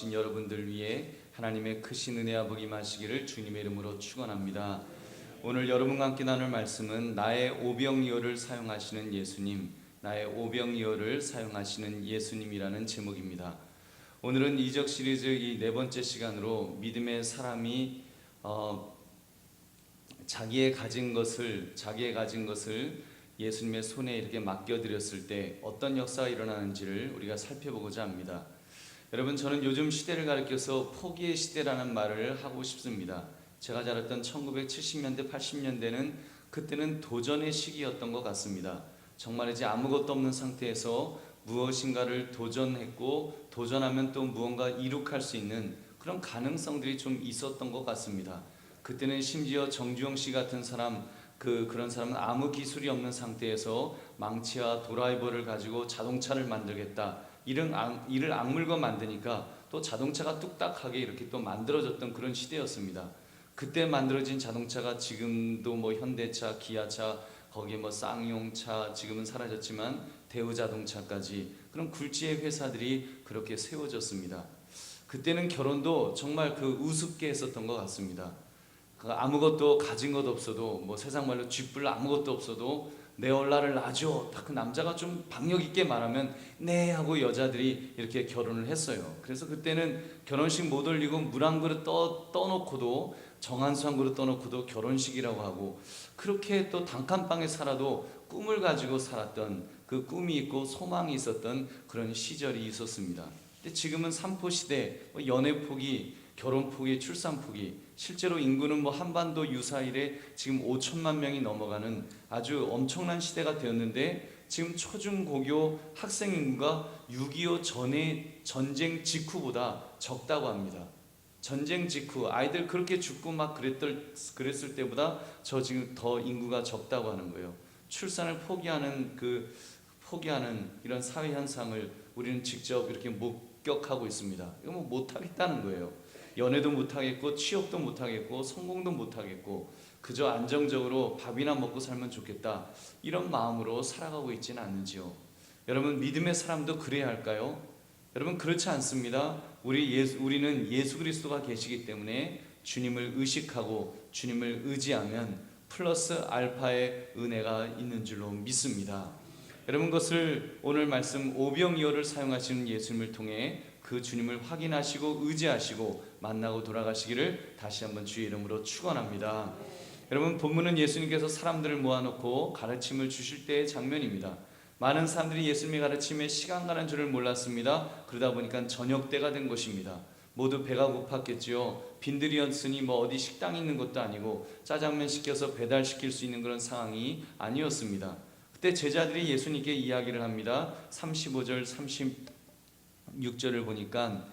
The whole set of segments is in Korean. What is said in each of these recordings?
나오신 여러분들 위해 하나님의 크신 은혜와 복이 임하시기를 주님의 이름으로 축원합니다. 오늘 여러분과 함께 나눌 말씀은 나의 오병이어를 사용하시는 예수님, 나의 오병이어를 사용하시는 예수님이라는 제목입니다. 오늘은 이적 시리즈 이 네 번째 시간으로 믿음의 사람이 자기의 가진 것을 예수님의 손에 이렇게 맡겨드렸을 때 어떤 역사가 일어나는지를 우리가 살펴보고자 합니다. 여러분, 저는 요즘 시대를 가리켜서 포기의 시대라는 말을 하고 싶습니다. 제가 자랐던 1970년대, 80년대는 그때는 도전의 시기였던 것 같습니다. 정말 이제 아무것도 없는 상태에서 무엇인가를 도전했고, 도전하면 또 무언가 이룩할 수 있는 그런 가능성들이 좀 있었던 것 같습니다. 그때는 심지어 정주영 씨 같은 사람, 그런 사람은 아무 기술이 없는 상태에서 망치와 드라이버를 가지고 자동차를 만들겠다, 일을 악물고 만드니까 또 자동차가 뚝딱하게 이렇게 또 만들어졌던 그런 시대였습니다. 그때 만들어진 자동차가 지금도 뭐 현대차, 기아차, 거기에 뭐 쌍용차, 지금은 사라졌지만 대우자동차까지 그런 굴지의 회사들이 그렇게 세워졌습니다. 그때는 결혼도 정말 우습게 했었던 것 같습니다. 아무것도 가진 것 없어도, 뭐 세상 말로 쥐뿔 아무것도 없어도 내 얼라를 놔줘, 딱 그 남자가 좀 박력 있게 말하면 네 하고 여자들이 이렇게 결혼을 했어요. 그래서 그때는 결혼식 못 올리고 물 한 그릇 떠놓고도, 정한수 한 그릇 떠놓고도 결혼식이라고 하고, 그렇게 또 단칸방에 살아도 꿈을 가지고 살았던, 그 꿈이 있고 소망이 있었던 그런 시절이 있었습니다. 근데 지금은 삼포시대, 연애 포기, 결혼 포기, 출산 포기, 실제로 인구는 뭐 한반도 유사일에 지금 5천만 명이 넘어가는 아주 엄청난 시대가 되었는데, 지금 초중고교 학생 인구가 6.25 전에 전쟁 직후보다 적다고 합니다. 전쟁 직후 아이들 그렇게 죽고 막 그랬을 때보다 지금 더 인구가 적다고 하는 거예요. 출산을 포기하는 이런 사회 현상을 우리는 직접 이렇게 목격하고 있습니다. 이거 뭐 못하겠다는 거예요. 연애도 못하겠고, 취업도 못하겠고, 성공도 못하겠고, 그저 안정적으로 밥이나 먹고 살면 좋겠다, 이런 마음으로 살아가고 있지는 않는지요. 여러분, 믿음의 사람도 그래야 할까요? 여러분, 그렇지 않습니다. 우리는 예수 그리스도가 계시기 때문에 주님을 의식하고 주님을 의지하면 플러스 알파의 은혜가 있는 줄로 믿습니다. 여러분, 그것을 오늘 말씀 오병이어를 사용하시는 예수님을 통해 그 주님을 확인하시고 의지하시고 만나고 돌아가시기를 다시 한번 주의 이름으로 축원합니다. 여러분, 본문은 예수님께서 사람들을 모아놓고 가르침을 주실 때의 장면입니다. 많은 사람들이 예수님의 가르침에 시간 가는 줄을 몰랐습니다. 그러다 보니까 저녁 때가 된 것입니다. 모두 배가 고팠겠지요. 빈들이었으니 뭐 어디 식당이 있는 것도 아니고 짜장면 시켜서 배달시킬 수 있는 그런 상황이 아니었습니다. 그때 제자들이 예수님께 이야기를 합니다. 35절 36절을 보니까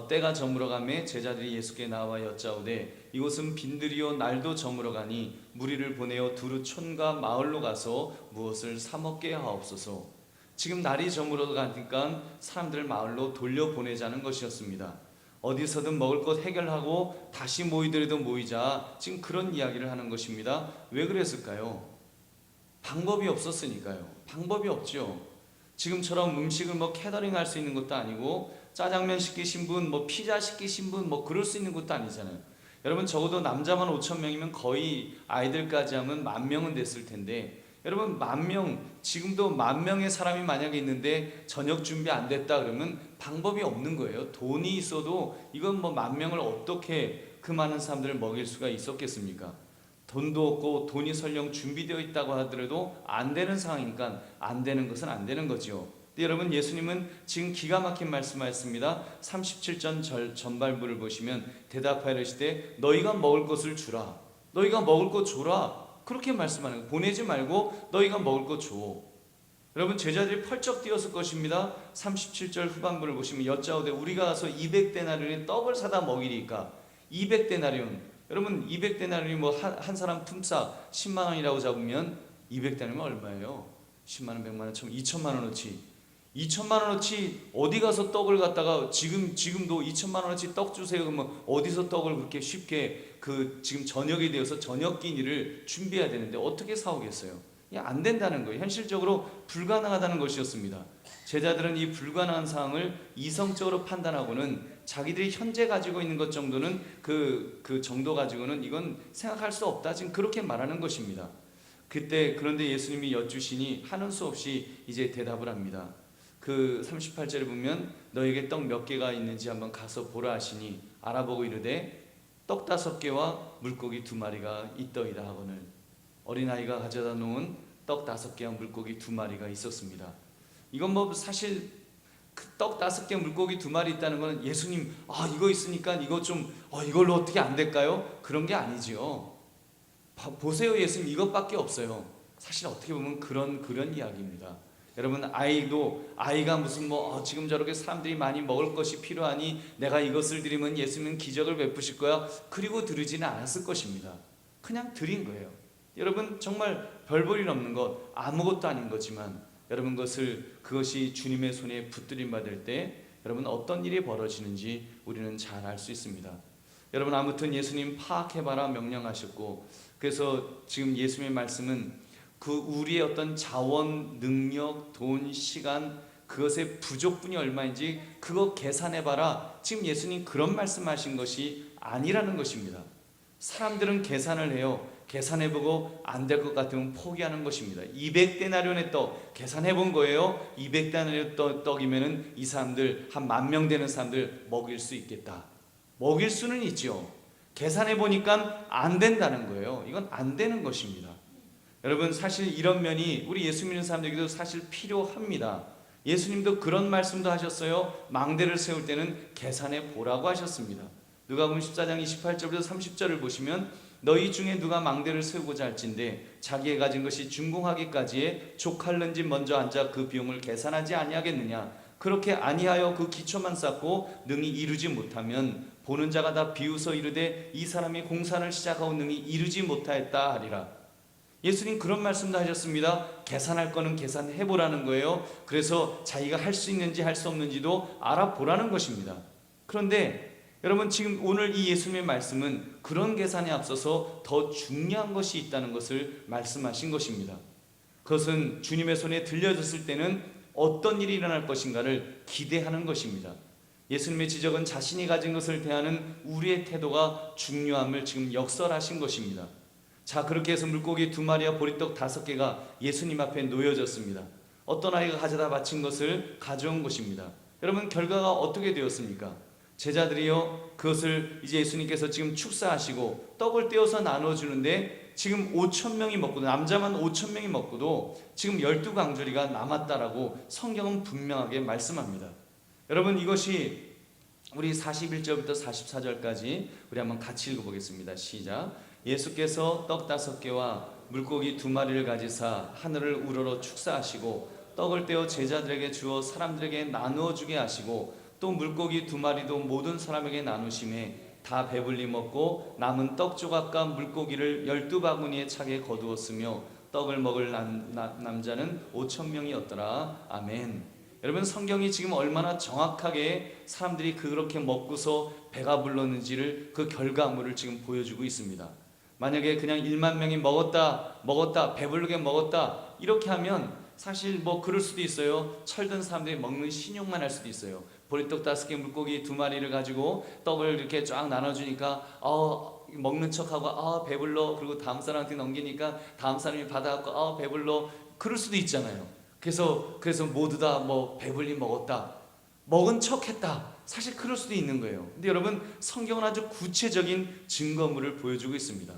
때가 저물어가매 제자들이 예수께 나와 여짜오되 이곳은 빈들이요 날도 저물어가니 무리를 보내어 두루 촌과 마을로 가서 무엇을 사 먹게 하옵소서. 지금 날이 저물어가니까 사람들을 마을로 돌려보내자는 것이었습니다. 어디서든 먹을 것 해결하고 다시 모이더라도 모이자, 지금 그런 이야기를 하는 것입니다. 왜 그랬을까요? 방법이 없었으니까요. 방법이 없죠. 지금처럼 음식을 뭐 캐터링 할 수 있는 것도 아니고, 짜장면 시키신 분, 뭐 피자 시키신 분, 뭐 그럴 수 있는 것도 아니잖아요. 여러분, 적어도 남자만 5천 명이면 거의 아이들까지 하면 10,000명은 됐을 텐데, 여러분, 10,000명, 지금도 10,000명의 사람이 만약에 있는데 저녁 준비 안 됐다 그러면 방법이 없는 거예요. 돈이 있어도 이건 뭐 10,000명을 어떻게 그 많은 사람들을 먹일 수가 있었겠습니까? 돈도 없고 돈이 설령 준비되어 있다고 하더라도 안 되는 상황이니까 안 되는 것은 안 되는 거죠. 근데 여러분, 예수님은 지금 기가 막힌 말씀하셨습니다. 37절 전반부를 보시면 대답하여 이르시되 너희가 먹을 것을 주라. 너희가 먹을 것 줘라. 그렇게 말씀하는 거예요. 보내지 말고 너희가 먹을 것 줘. 여러분, 제자들이 펄쩍 뛰었을 것입니다. 37절 후반부를 보시면 여짜오되 우리가 가서 200데나리온의 떡을 사다 먹이리까. 200데나리온, 여러분, 200데나리온이 뭐 한 사람 품삯 10만 원이라고 잡으면 200데나리온은 얼마예요? 10만 원, 100만 원, 2천만 원어치. 2천만 원어치 어디 가서 떡을 갖다가 지금도 2천만 원어치 떡 주세요 그러면 어디서 떡을 그렇게 쉽게 지금 저녁이 되어서 저녁 끼니를 준비해야 되는데 어떻게 사오겠어요? 안 된다는 거예요. 현실적으로 불가능하다는 것이었습니다. 제자들은 이 불가능한 상황을 이성적으로 판단하고는 자기들이 현재 가지고 있는 것 정도는 그 정도 가지고는 이건 생각할 수 없다. 지금 그렇게 말하는 것입니다. 그런데 예수님이 여쭈시니 하는 수 없이 이제 대답을 합니다. 그 38절에 보면 너에게 떡 몇 개가 있는지 한번 가서 보라 하시니 알아보고 이르되 떡 5개와 물고기 2마리가 있더이다 하거늘. 어린아이가 가져다 놓은 떡 5개와 물고기 2마리가 있었습니다. 이건 뭐 사실 떡 5개 물고기 2마리 있다는 건 예수님 이거 있으니까 이거 좀 이걸로 어떻게 안 될까요? 그런 게 아니지요. 보세요, 예수님 이것밖에 없어요. 사실 어떻게 보면 그런 이야기입니다. 여러분, 아이가 무슨 지금 저렇게 사람들이 많이 먹을 것이 필요하니 내가 이것을 드리면 예수님은 기적을 베푸실 거야, 그리고 드리지는 않았을 것입니다. 그냥 드린 거예요. 여러분, 정말 별 볼 일 없는 것, 아무것도 아닌 거지만 여러분, 그것이 주님의 손에 붙들림 받을 때 여러분 어떤 일이 벌어지는지 우리는 잘 알 수 있습니다. 여러분, 아무튼 예수님 파악해봐라 명령하셨고, 그래서 지금 예수님의 말씀은 우리의 어떤 자원, 능력, 돈, 시간, 그것의 부족분이 얼마인지 그거 계산해봐라. 지금 예수님 그런 말씀하신 것이 아니라는 것입니다. 사람들은 계산을 해요. 계산해보고 안 될 것 같으면 포기하는 것입니다. 200데나리온의 떡 계산해본 거예요. 200데나리온 떡이면은 이 사람들 한 10,000명 되는 사람들 먹일 수 있겠다. 먹일 수는 있죠. 계산해보니까 안 된다는 거예요. 이건 안 되는 것입니다. 여러분, 사실 이런 면이 우리 예수 믿는 사람들에게도 사실 필요합니다. 예수님도 그런 말씀도 하셨어요. 망대를 세울 때는 계산해 보라고 하셨습니다. 누가복음 14장 28절부터 30절을 보시면 너희 중에 누가 망대를 세우고자 할진대 자기의 가진 것이 준공하기까지에 족할는지 먼저 앉아 그 비용을 계산하지 아니하겠느냐. 그렇게 아니하여 그 기초만 쌓고 능히 이루지 못하면 보는 자가 다 비웃어 이르되 이 사람이 공산을 시작하고 능히 이루지 못하였다 하리라. 예수님 그런 말씀도 하셨습니다. 계산할 거는 계산해보라는 거예요. 그래서 자기가 할 수 있는지 할 수 없는지도 알아보라는 것입니다. 그런데 여러분, 지금 오늘 이 예수님의 말씀은 그런 계산에 앞서서 더 중요한 것이 있다는 것을 말씀하신 것입니다. 그것은 주님의 손에 들려졌을 때는 어떤 일이 일어날 것인가를 기대하는 것입니다. 예수님의 지적은 자신이 가진 것을 대하는 우리의 태도가 중요함을 지금 역설하신 것입니다. 자, 그렇게 해서 물고기 2마리와 보리떡 5개가 예수님 앞에 놓여졌습니다. 어떤 아이가 가져다 바친 것을 가져온 것입니다. 여러분, 결과가 어떻게 되었습니까? 제자들이요, 그것을 이제 예수님께서 지금 축사하시고 떡을 떼어서 나눠주는데 지금 5,000명이 먹고도, 남자만 5,000명이 먹고도 지금 12강조리가 남았다라고 성경은 분명하게 말씀합니다. 여러분, 이것이 우리 41절부터 44절까지 우리 한번 같이 읽어보겠습니다. 시작. 예수께서 떡 5개와 물고기 2마리를 가지사 하늘을 우러러 축사하시고 떡을 떼어 제자들에게 주어 사람들에게 나누어 주게 하시고 또 물고기 2마리도 모든 사람에게 나누심에 다 배불리 먹고 남은 떡 조각과 물고기를 12바구니에 차게 거두었으며 떡을 먹을 남자는 5,000명이었더라. 아멘. 여러분, 성경이 지금 얼마나 정확하게 사람들이 그렇게 먹고서 배가 불렀는지를 그 결과물을 지금 보여주고 있습니다. 만약에 그냥 1만 명이 먹었다 배부르게 먹었다 이렇게 하면 사실 그럴 수도 있어요. 철든 사람들이 먹는 신용만 할 수도 있어요. 보리떡 5개 물고기 2마리를 가지고 떡을 이렇게 쫙 나눠주니까 먹는 척하고 배불러, 그리고 다음 사람한테 넘기니까 다음 사람이 받아갖고 배불러, 그럴 수도 있잖아요. 그래서 모두 다 배불리 먹었다, 먹은 척했다, 사실 그럴 수도 있는 거예요. 근데 여러분, 성경은 아주 구체적인 증거물을 보여주고 있습니다.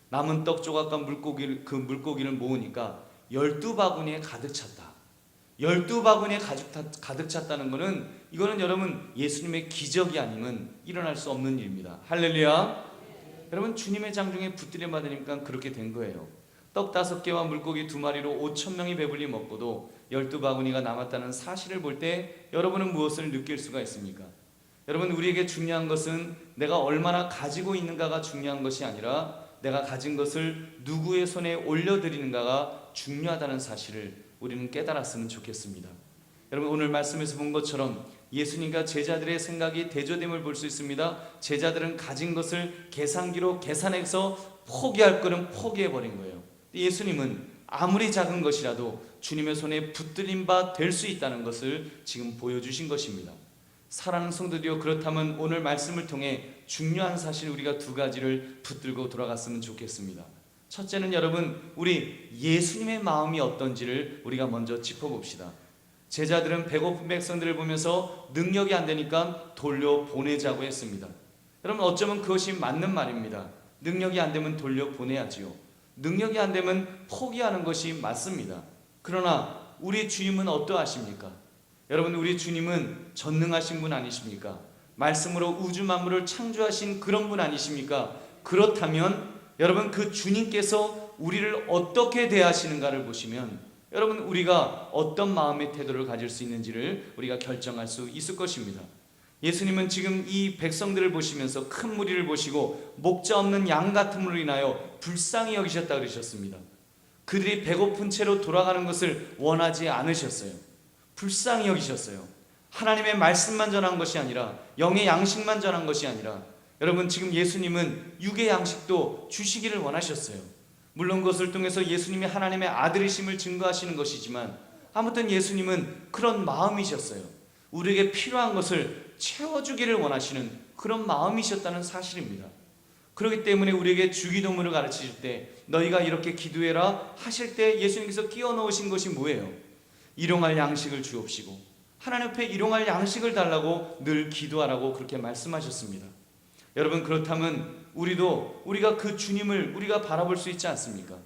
남은 떡 조각과 물고기를 모으니까 12바구니에 가득 찼다. 12바구니에 가득 찼다는 것은 이거는 여러분 예수님의 기적이 아니면 일어날 수 없는 일입니다. 할렐루야. 여러분, 주님의 장중에 붙들림 받으니까 그렇게 된 거예요. 떡 5개와 물고기 2마리로 5,000명이 배불리 먹고도 12바구니가 남았다는 사실을 볼 때 여러분은 무엇을 느낄 수가 있습니까? 여러분, 우리에게 중요한 것은 내가 얼마나 가지고 있는가가 중요한 것이 아니라 내가 가진 것을 누구의 손에 올려드리는가가 중요하다는 사실을 우리는 깨달았으면 좋겠습니다. 여러분, 오늘 말씀에서 본 것처럼 예수님과 제자들의 생각이 대조됨을 볼 수 있습니다. 제자들은 가진 것을 계산기로 계산해서 포기할 거는 포기해버린 거예요. 예수님은 아무리 작은 것이라도 주님의 손에 붙들림 바 될 수 있다는 것을 지금 보여주신 것입니다. 사랑하는 성도들이여, 그렇다면 오늘 말씀을 통해 중요한 사실 우리가 두 가지를 붙들고 돌아갔으면 좋겠습니다. 첫째는 여러분, 우리 예수님의 마음이 어떤지를 우리가 먼저 짚어봅시다. 제자들은 배고픈 백성들을 보면서 능력이 안 되니까 돌려보내자고 했습니다. 여러분, 어쩌면 그것이 맞는 말입니다. 능력이 안 되면 돌려보내야지요. 능력이 안 되면 포기하는 것이 맞습니다. 그러나 우리 주님은 어떠하십니까? 여러분, 우리 주님은 전능하신 분 아니십니까? 말씀으로 우주 만물을 창조하신 그런 분 아니십니까? 그렇다면 여러분, 그 주님께서 우리를 어떻게 대하시는가를 보시면 여러분, 우리가 어떤 마음의 태도를 가질 수 있는지를 우리가 결정할 수 있을 것입니다. 예수님은 지금 이 백성들을 보시면서 큰 무리를 보시고 목자 없는 양 같음으로 인하여 불쌍히 여기셨다 그러셨습니다. 그들이 배고픈 채로 돌아가는 것을 원하지 않으셨어요. 불쌍히 여기셨어요. 하나님의 말씀만 전한 것이 아니라, 영의 양식만 전한 것이 아니라, 여러분, 지금 예수님은 육의 양식도 주시기를 원하셨어요. 물론 그것을 통해서 예수님이 하나님의 아들이심을 증거하시는 것이지만, 아무튼 예수님은 그런 마음이셨어요. 우리에게 필요한 것을 채워주기를 원하시는 그런 마음이셨다는 사실입니다. 그렇기 때문에 우리에게 주기도문을 가르치실 때 너희가 이렇게 기도해라 하실 때 예수님께서 끼워 넣으신 것이 뭐예요? 일용할 양식을 주옵시고, 하나님 앞에 일용할 양식을 달라고 늘 기도하라고 그렇게 말씀하셨습니다. 여러분, 그렇다면 우리가 그 주님을 우리가 바라볼 수 있지 않습니까?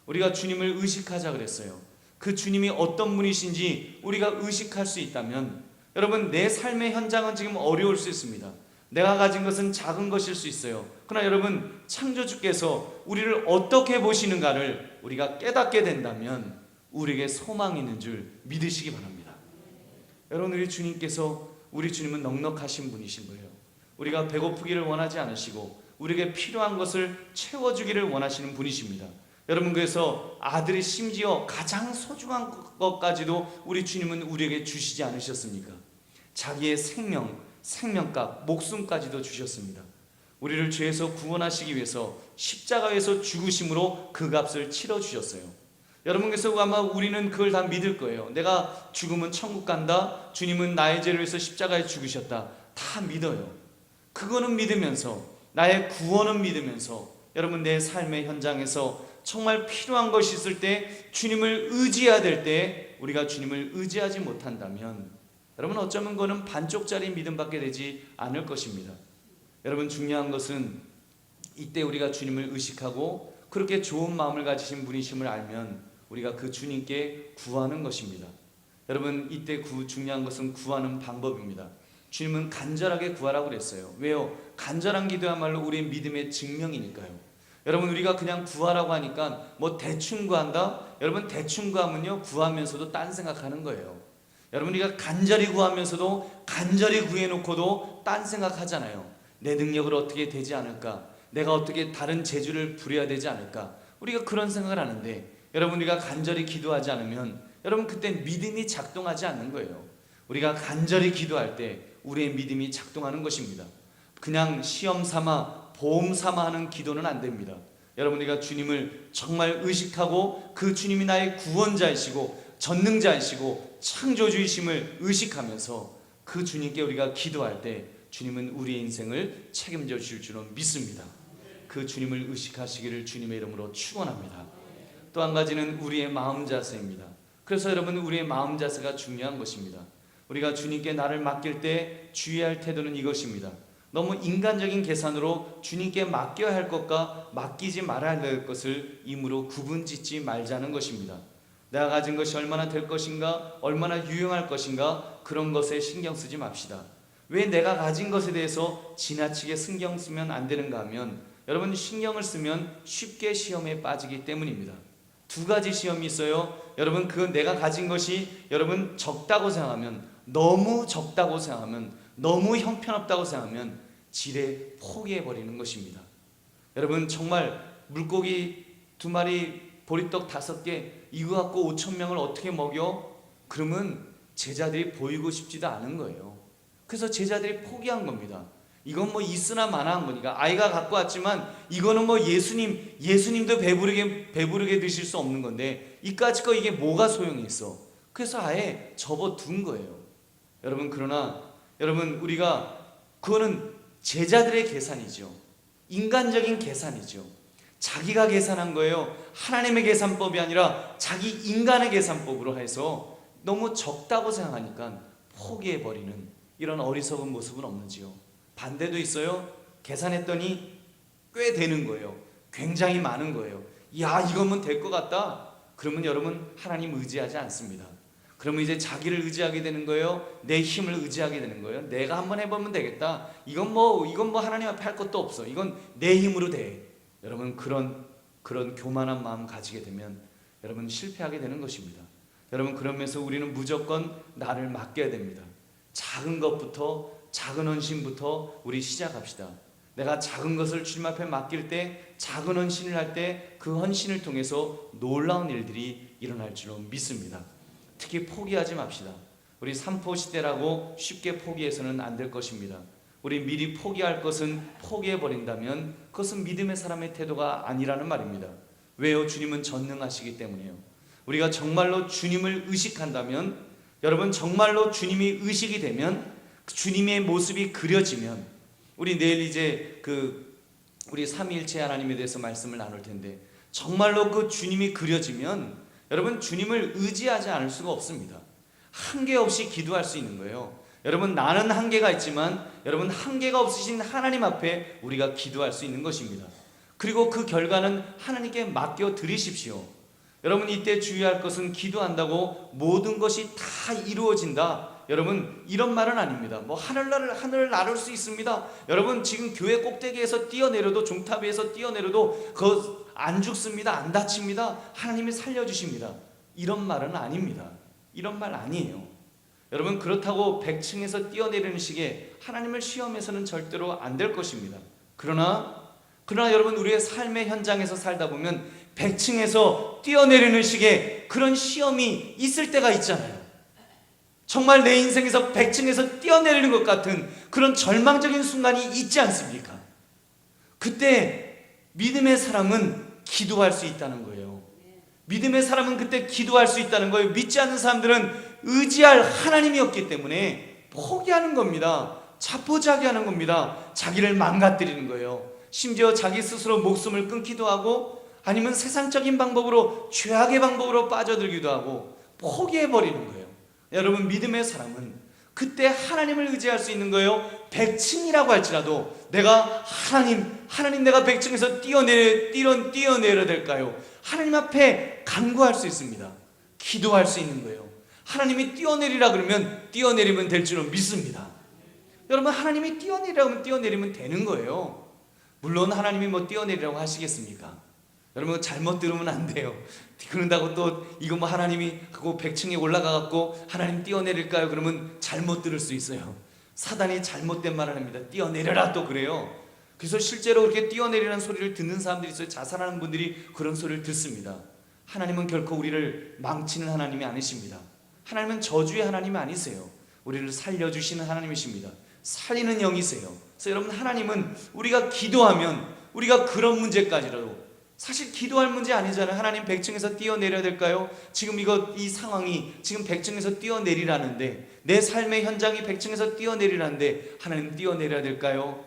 우리가 주님을 의식하자 그랬어요. 그 주님이 어떤 분이신지 우리가 의식할 수 있다면, 여러분, 내 삶의 현장은 지금 어려울 수 있습니다. 내가 가진 것은 작은 것일 수 있어요. 그러나 여러분, 창조주께서 우리를 어떻게 보시는가를 우리가 깨닫게 된다면 우리에게 소망이 있는 줄 믿으시기 바랍니다. 여러분, 우리 주님은 넉넉하신 분이신 거예요. 우리가 배고프기를 원하지 않으시고 우리에게 필요한 것을 채워주기를 원하시는 분이십니다. 여러분, 그래서 아들이 심지어 가장 소중한 것까지도 우리 주님은 우리에게 주시지 않으셨습니까? 자기의 생명값, 목숨까지도 주셨습니다. 우리를 죄에서 구원하시기 위해서 십자가에서 죽으심으로 그 값을 치러주셨어요. 여러분, 그래서 아마 우리는 그걸 다 믿을 거예요. 내가 죽으면 천국 간다, 주님은 나의 죄를 위해서 십자가에 죽으셨다, 다 믿어요. 그거는 믿으면서, 나의 구원은 믿으면서, 여러분, 내 삶의 현장에서 정말 필요한 것이 있을 때, 주님을 의지해야 될 때 우리가 주님을 의지하지 못한다면 여러분, 어쩌면 그거는 반쪽짜리 믿음밖에 되지 않을 것입니다. 여러분, 중요한 것은 이때 우리가 주님을 의식하고 그렇게 좋은 마음을 가지신 분이심을 알면 우리가 그 주님께 구하는 것입니다. 여러분, 이때 중요한 것은 구하는 방법입니다. 주님은 간절하게 구하라고 그랬어요. 왜요? 간절한 기도야말로 우리의 믿음의 증명이니까요. 여러분, 우리가 그냥 구하라고 하니까 뭐 대충 구한다? 여러분, 대충 구하면요, 구하면서도 딴 생각하는 거예요. 여러분, 우리가 간절히 구하면서도 간절히 구해놓고도 딴 생각하잖아요. 내 능력으로 어떻게 되지 않을까? 내가 어떻게 다른 재주를 부려야 되지 않을까? 우리가 그런 생각을 하는데, 여러분, 우리가 간절히 기도하지 않으면 여러분, 그때 믿음이 작동하지 않는 거예요. 우리가 간절히 기도할 때 우리의 믿음이 작동하는 것입니다. 그냥 시험 삼아, 보험 삼아 하는 기도는 안 됩니다. 여러분, 우리가 주님을 정말 의식하고 그 주님이 나의 구원자이시고 전능자이시고 창조주이심을 의식하면서 그 주님께 우리가 기도할 때 주님은 우리의 인생을 책임져 주실 줄은 믿습니다. 그 주님을 의식하시기를 주님의 이름으로 축원합니다. 또 한 가지는 우리의 마음 자세입니다. 그래서 여러분, 우리의 마음 자세가 중요한 것입니다. 우리가 주님께 나를 맡길 때 주의할 태도는 이것입니다. 너무 인간적인 계산으로 주님께 맡겨야 할 것과 맡기지 말아야 할 것을 임으로 구분짓지 말자는 것입니다. 내가 가진 것이 얼마나 될 것인가, 얼마나 유용할 것인가, 그런 것에 신경 쓰지 맙시다. 왜 내가 가진 것에 대해서 지나치게 신경 쓰면 안 되는가 하면, 여러분, 신경을 쓰면 쉽게 시험에 빠지기 때문입니다. 두 가지 시험이 있어요. 여러분, 그 내가 가진 것이 여러분 적다고 생각하면, 너무 적다고 생각하면, 너무 형편없다고 생각하면 지레 포기해버리는 것입니다. 여러분, 정말 물고기 2마리, 보리떡 5개, 이거 갖고 5,000명을 어떻게 먹여? 그러면 제자들이 보이고 싶지도 않은 거예요. 그래서 제자들이 포기한 겁니다. 이건 뭐 있으나 마나한 거니까. 아이가 갖고 왔지만 이거는 뭐 예수님도 배부르게 드실 수 없는 건데 이까짓 거 이게 뭐가 소용이 있어? 그래서 아예 접어둔 거예요. 여러분, 그러나 여러분, 우리가 그거는 제자들의 계산이죠. 인간적인 계산이죠. 자기가 계산한 거예요. 하나님의 계산법이 아니라 자기 인간의 계산법으로 해서 너무 적다고 생각하니까 포기해버리는 이런 어리석은 모습은 없는지요? 반대도 있어요. 계산했더니 꽤 되는 거예요. 굉장히 많은 거예요. 야, 이거면 될 것 같다. 그러면 여러분, 하나님 의지하지 않습니다. 그러면 이제 자기를 의지하게 되는 거예요. 내 힘을 의지하게 되는 거예요. 내가 한번 해보면 되겠다. 이건 뭐 하나님 앞에 할 것도 없어. 이건 내 힘으로 돼. 여러분, 그런 교만한 마음 가지게 되면 여러분 실패하게 되는 것입니다. 여러분, 그러면서 우리는 무조건 나를 맡겨야 됩니다. 작은 것부터, 작은 헌신부터 우리 시작합시다. 내가 작은 것을 주님 앞에 맡길 때, 작은 헌신을 할 때 그 헌신을 통해서 놀라운 일들이 일어날 줄로 믿습니다. 특히 포기하지 맙시다. 우리 삼포 시대라고 쉽게 포기해서는 안 될 것입니다. 우리 미리 포기할 것은 포기해버린다면 그것은 믿음의 사람의 태도가 아니라는 말입니다. 왜요? 주님은 전능하시기 때문에요. 우리가 정말로 주님을 의식한다면, 여러분, 정말로 주님이 의식이 되면, 주님의 모습이 그려지면, 우리 내일 이제 우리 삼위일체 하나님에 대해서 말씀을 나눌 텐데, 정말로 그 주님이 그려지면 여러분, 주님을 의지하지 않을 수가 없습니다. 한계 없이 기도할 수 있는 거예요. 여러분, 나는 한계가 있지만 여러분, 한계가 없으신 하나님 앞에 우리가 기도할 수 있는 것입니다. 그리고 그 결과는 하나님께 맡겨 드리십시오. 여러분, 이때 주의할 것은 기도한다고 모든 것이 다 이루어진다, 여러분, 이런 말은 아닙니다. 뭐 하늘을 나를 수 있습니다. 여러분, 지금 교회 꼭대기에서 뛰어내려도, 종탑에서 뛰어내려도 안 죽습니다. 안 다칩니다. 하나님이 살려주십니다. 이런 말은 아닙니다. 이런 말 아니에요. 여러분, 그렇다고 100층에서 뛰어내리는 식의 하나님을 시험해서는 절대로 안 될 것입니다. 그러나 여러분, 우리의 삶의 현장에서 살다 보면 100층에서 뛰어내리는 식의 그런 시험이 있을 때가 있잖아요. 정말 내 인생에서 100층에서 뛰어내리는 것 같은 그런 절망적인 순간이 있지 않습니까? 그때 믿음의 사람은 기도할 수 있다는 거예요. 믿음의 사람은 그때 기도할 수 있다는 거예요. 믿지 않는 사람들은 의지할 하나님이 없기 때문에 포기하는 겁니다. 자포자기하는 겁니다. 자기를 망가뜨리는 거예요. 심지어 자기 스스로 목숨을 끊기도 하고, 아니면 세상적인 방법으로, 죄악의 방법으로 빠져들기도 하고 포기해버리는 거예요. 여러분, 믿음의 사람은 그때 하나님을 의지할 수 있는 거예요. 100층이라고 할지라도 내가 하나님 내가 100층에서 뛰어내려야 될까요? 하나님 앞에 간구할 수 있습니다. 기도할 수 있는 거예요. 하나님이 뛰어내리라 그러면 뛰어내리면 될 줄로 믿습니다. 여러분, 하나님이 뛰어내리라고 하면 뛰어내리면 되는 거예요. 물론 하나님이 뭐 뛰어내리라고 하시겠습니까? 여러분, 잘못 들으면 안 돼요. 그런다고 또 이거 뭐 하나님이 그거 100층에 올라가갖고 하나님 뛰어내릴까요? 그러면 잘못 들을 수 있어요. 사단이 잘못된 말을 합니다. 뛰어내려라, 또 그래요. 그래서 실제로 그렇게 뛰어내리라는 소리를 듣는 사람들이 있어요. 자살하는 분들이 그런 소리를 듣습니다. 하나님은 결코 우리를 망치는 하나님이 아니십니다. 하나님은 저주의 하나님이 아니세요. 우리를 살려주시는 하나님이십니다. 살리는 영이세요. 그래서 여러분, 하나님은 우리가 기도하면, 우리가 그런 문제까지라도, 사실 기도할 문제 아니잖아요. 하나님 100층에서 뛰어내려야 될까요? 지금 이 상황이 지금 100층에서 뛰어내리라는데, 내 삶의 현장이 100층에서 뛰어내리라는데 하나님 뛰어내려야 될까요?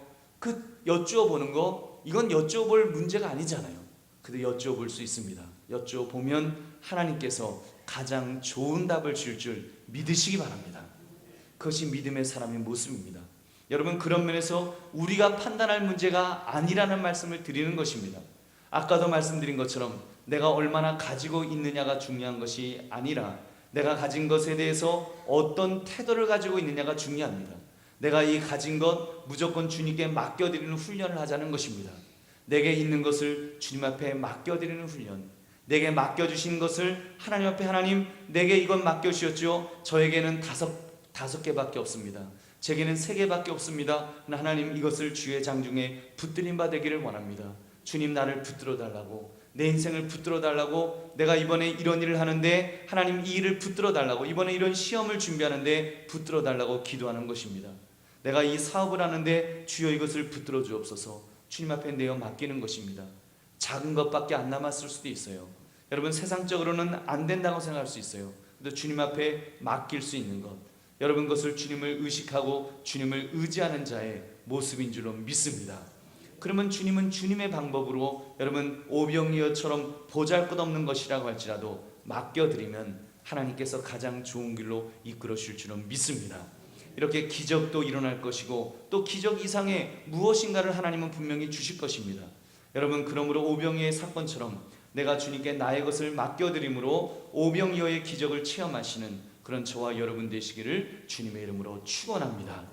여쭈어 보는 거, 이건 여쭈어 볼 문제가 아니잖아요. 근데 여쭈어 볼 수 있습니다. 여쭈어 보면 하나님께서 가장 좋은 답을 줄 줄 믿으시기 바랍니다. 그것이 믿음의 사람의 모습입니다. 여러분, 그런 면에서 우리가 판단할 문제가 아니라는 말씀을 드리는 것입니다. 아까도 말씀드린 것처럼 내가 얼마나 가지고 있느냐가 중요한 것이 아니라 내가 가진 것에 대해서 어떤 태도를 가지고 있느냐가 중요합니다. 내가 이 가진 것 무조건 주님께 맡겨드리는 훈련을 하자는 것입니다. 내게 있는 것을 주님 앞에 맡겨드리는 훈련, 내게 맡겨주신 것을 하나님 앞에, 하나님, 내게 이건 맡겨주셨죠. 저에게는 다섯 개밖에 없습니다. 제게는 3개밖에 없습니다. 하나님, 이것을 주의 장중에 붙들림 받기를 원합니다. 주님, 나를 붙들어 달라고, 내 인생을 붙들어 달라고, 내가 이번에 이런 일을 하는데 하나님 이 일을 붙들어 달라고, 이번에 이런 시험을 준비하는데 붙들어 달라고 기도하는 것입니다. 내가 이 사업을 하는데 주여 이것을 붙들어 주옵소서, 주님 앞에 내어 맡기는 것입니다. 작은 것밖에 안 남았을 수도 있어요. 여러분, 세상적으로는 안 된다고 생각할 수 있어요. 근데 주님 앞에 맡길 수 있는 것, 여러분 것을 주님을 의식하고 주님을 의지하는 자의 모습인 줄로 믿습니다. 그러면 주님은 주님의 방법으로 여러분 오병이어처럼 보잘것없는 것이라고 할지라도 맡겨드리면 하나님께서 가장 좋은 길로 이끌어 주실 줄은 믿습니다. 이렇게 기적도 일어날 것이고 또 기적 이상의 무엇인가를 하나님은 분명히 주실 것입니다. 여러분 그러므로 오병이어의 사건처럼 내가 주님께 나의 것을 맡겨드림으로 오병이어의 기적을 체험하시는 그런 저와 여러분 되시기를 주님의 이름으로 축원합니다.